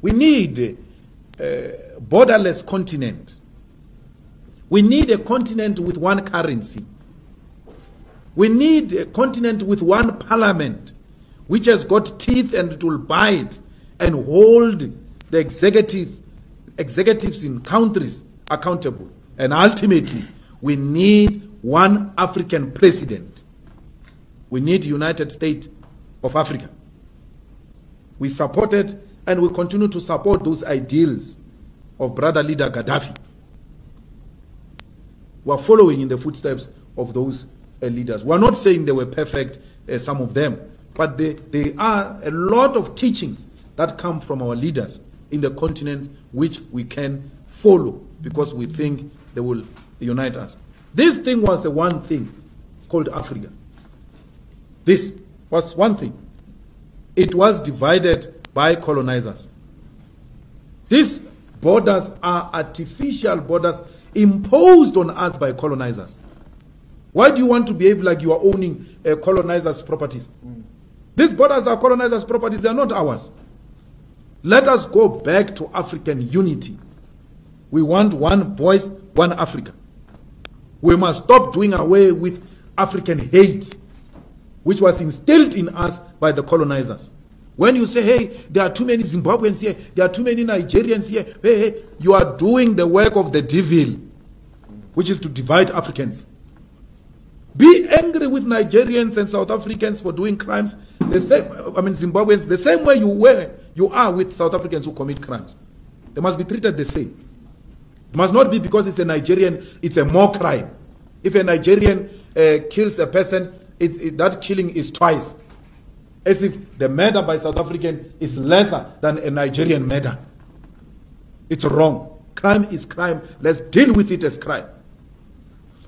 We need a borderless continent. We need a continent with one currency. We need a continent with one parliament, which has got teeth and it will bite and hold the executives in countries accountable. And ultimately, we need one African president. We need United States of Africa. We supported and we continue to support those ideals of brother leader Gaddafi. We are following in the footsteps of those leaders. We are not saying they were perfect, some of them, but there are a lot of teachings that come from our leaders in the continent which we can follow because we think they will unite us. This thing was the one thing called Africa. This was one thing. It was divided by colonizers. These borders are artificial borders imposed on us by colonizers. Why do you want to behave like you are owning colonizers' properties? These borders are colonizers' properties, they are not ours. Let us go back to African unity. We want one voice, one Africa. We must stop doing away with African hate, which was instilled in us by the colonizers. When you say, hey, there are too many Zimbabweans here, there are too many Nigerians here, hey, you are doing the work of the devil, which is to divide Africans. Be angry with Nigerians and South Africans for doing crimes, the same, Zimbabweans, the same way you are with South Africans who commit crimes. They must be treated the same. It must not be because it's a Nigerian, it's a more crime. If a Nigerian kills a person, that killing is twice. As if the murder by South African is lesser than a Nigerian murder. It's wrong. Crime is crime. Let's deal with it as crime.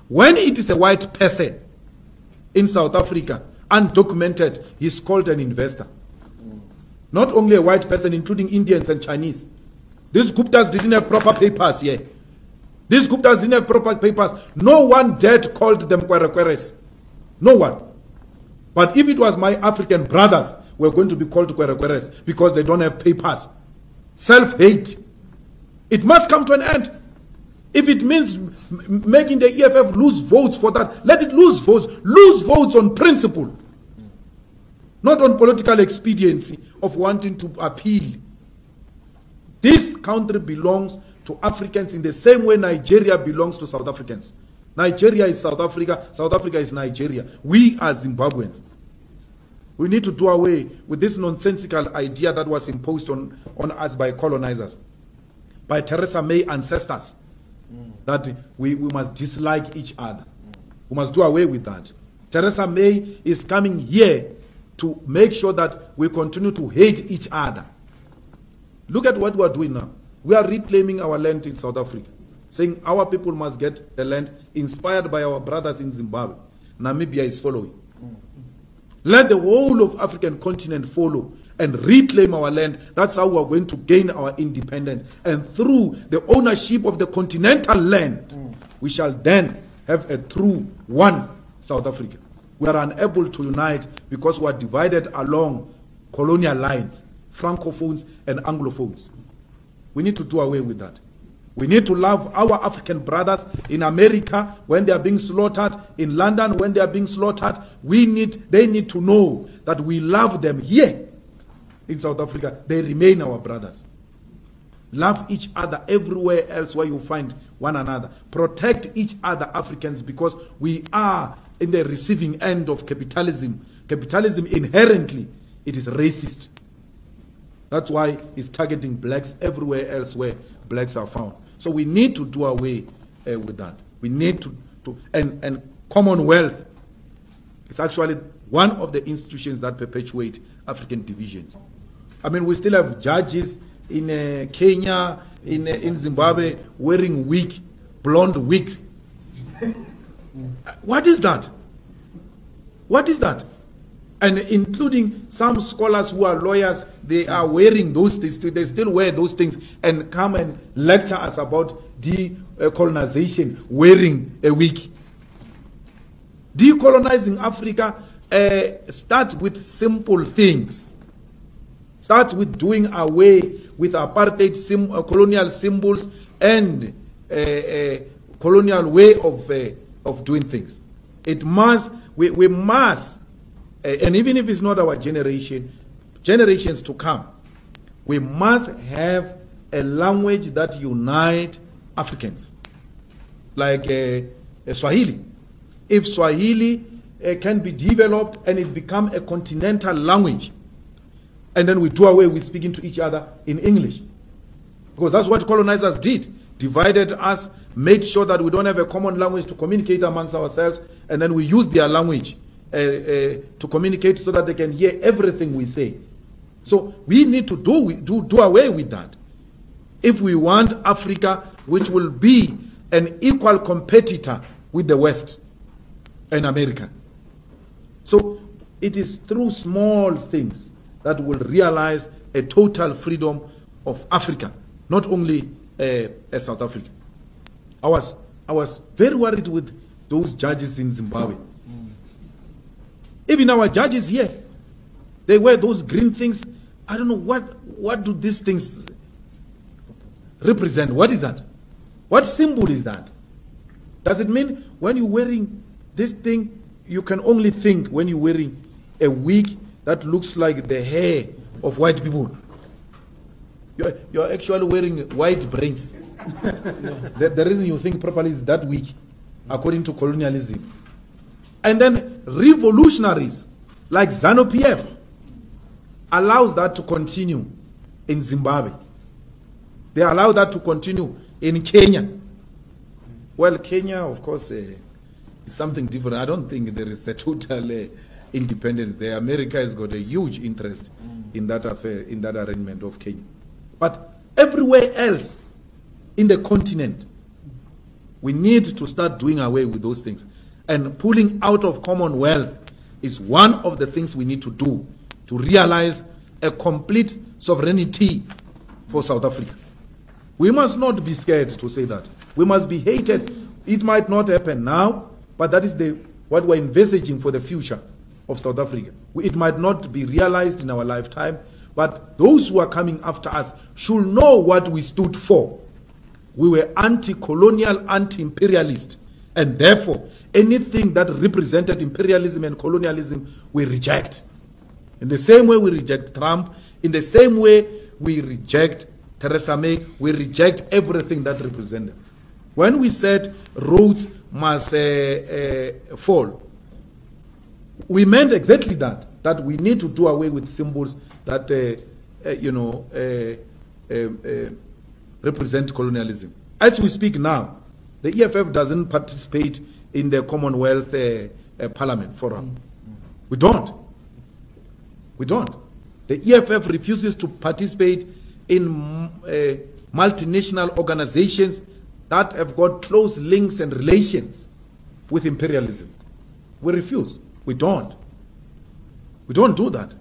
When it is a white person in South Africa, undocumented, he's called an investor. Not only a white person, including Indians and Chinese. These Guptas didn't have proper papers here. These Guptas didn't have proper papers. No one dared called them Kwerekweres. No one. But if it was my African brothers, we're going to be called Kwerekweres because they don't have papers. Self-hate. It must come to an end. If it means making the EFF lose votes for that, let it lose votes. Lose votes on principle. Not on political expediency of wanting to appeal. This country belongs to Africans in the same way Nigeria belongs to South Africans. Nigeria is South Africa. South Africa is Nigeria. We are Zimbabweans. We need to do away with this nonsensical idea that was imposed on us by colonizers, by Theresa May ancestors, that we must dislike each other. We must do away with that. Theresa May is coming here to make sure that we continue to hate each other. Look at what we are doing now. We are reclaiming our land in South Africa, saying our people must get the land inspired by our brothers in Zimbabwe. Namibia is following. Let the whole of African continent follow and reclaim our land. That's how we are going to gain our independence. And through the ownership of the continental land, we shall then have a true one South Africa. We are unable to unite because we are divided along colonial lines, Francophones and Anglophones. We need to do away with that. We need to love our African brothers in America when they are being slaughtered, in London when they are being slaughtered. They need to know that we love them here in South Africa. They remain our brothers. Love each other everywhere else where you find one another. Protect each other, Africans, because we are in the receiving end of capitalism. Capitalism inherently, it is racist. That's why it's targeting blacks everywhere else where blacks are found. So we need to do away with that. We need and Commonwealth is actually one of the institutions that perpetuate African divisions. I mean, we still have judges in Kenya, in Zimbabwe, wearing blonde wigs. What is that? What is that? And including some scholars who are lawyers, they are wearing those things. They still wear those things and come and lecture us about decolonization, wearing a wig. Decolonizing Africa starts with simple things. Starts with doing away with apartheid colonial symbols and colonial way of doing things. It must, we must, and even if it's not our generation, generations to come, we must have a language that unites Africans, like Swahili. If Swahili can be developed and it become a continental language, and then we do away with speaking to each other in English, because that's what colonizers did. Divided us, made sure that we don't have a common language to communicate amongst ourselves, and then we use their language to communicate so that they can hear everything we say. So we need to do away with that. If we want Africa, which will be an equal competitor with the West and America. So it is through small things that will realize a total freedom of Africa, not only South Africa. I was very worried with those judges in Zimbabwe. Even our judges here, they wear those green things. I don't know what do these things represent. What is that? What symbol is that? Does it mean when you're wearing this thing, you can only think when you're wearing a wig that looks like the hair of white people? You're actually wearing white brains. The reason you think properly is that wig, according to colonialism. And then revolutionaries like ZANU-PF allows that to continue in Zimbabwe. They allow that to continue in Kenya. Well, Kenya, of course, is something different. I don't think there is a total independence there. America has got a huge interest in that affair, in that arrangement of Kenya. But everywhere else in the continent, we need to start doing away with those things. And pulling out of Commonwealth is one of the things we need to do to realize a complete sovereignty for South Africa. We must not be scared to say that. We must be hated. It might not happen now, but that is what we're envisaging for the future of South Africa. It might not be realized in our lifetime, but those who are coming after us should know what we stood for. We were anti-colonial, anti-imperialist, and therefore anything that represented imperialism and colonialism we reject. In the same way we reject Trump, in the same way we reject Theresa May, we reject everything that represented. When we said roads must fall, we meant exactly that we need to do away with symbols that represent colonialism. As we speak now, the EFF doesn't participate in the Commonwealth Parliament Forum. We don't. We don't. The EFF refuses to participate in multinational organizations that have got close links and relations with imperialism. We refuse. We don't. We don't do that.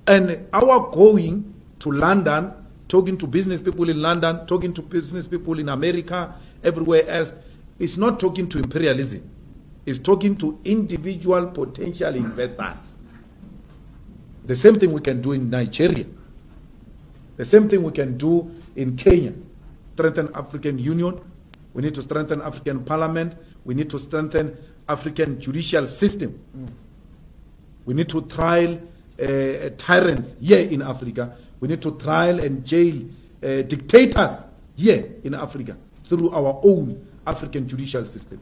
And our going to London, talking to business people in London, talking to business people in America, everywhere else, is not talking to imperialism. It's talking to individual potential investors. The same thing we can do in Nigeria. The same thing we can do in Kenya. Strengthen African Union. We need to strengthen African Parliament. We need to strengthen African judicial system. We need to trial tyrants here in Africa. We need to trial and jail dictators here in Africa through our own African judicial system.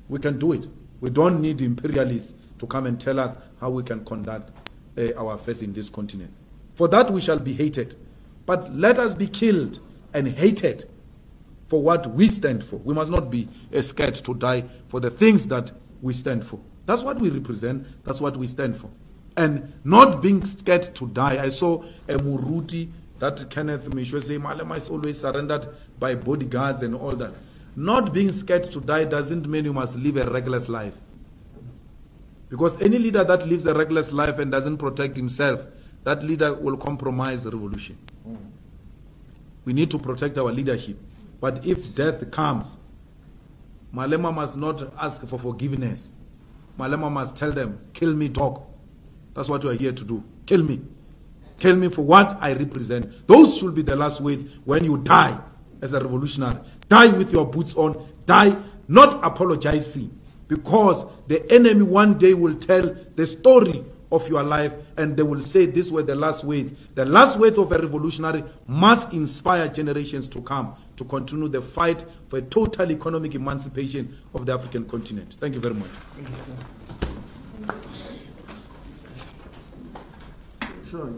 We can do it. We don't need imperialists to come and tell us how we can conduct our affairs in this continent. For that we shall be hated. But let us be killed and hated for what we stand for. We must not be scared to die for the things that we stand for. That's what we represent. That's what we stand for. And not being scared to die. I saw a Muruti that Kenneth Mishwe say, Malema is always surrendered by bodyguards and all that. Not being scared to die doesn't mean you must live a reckless life. Because any leader that lives a reckless life and doesn't protect himself, that leader will compromise the revolution. We need to protect our leadership. But if death comes, Malema must not ask for forgiveness. Malema must tell them, kill me, dog. That's what you are here to do. Kill me. kill me for what I represent. Those should be the last words when you die as a revolutionary. Die with your boots on, die not apologizing, because the enemy one day will tell the story of your life and they will say these were the last words. The last words of a revolutionary must inspire generations to come to continue the fight for a total economic emancipation of the African continent. Thank you very much. Sure,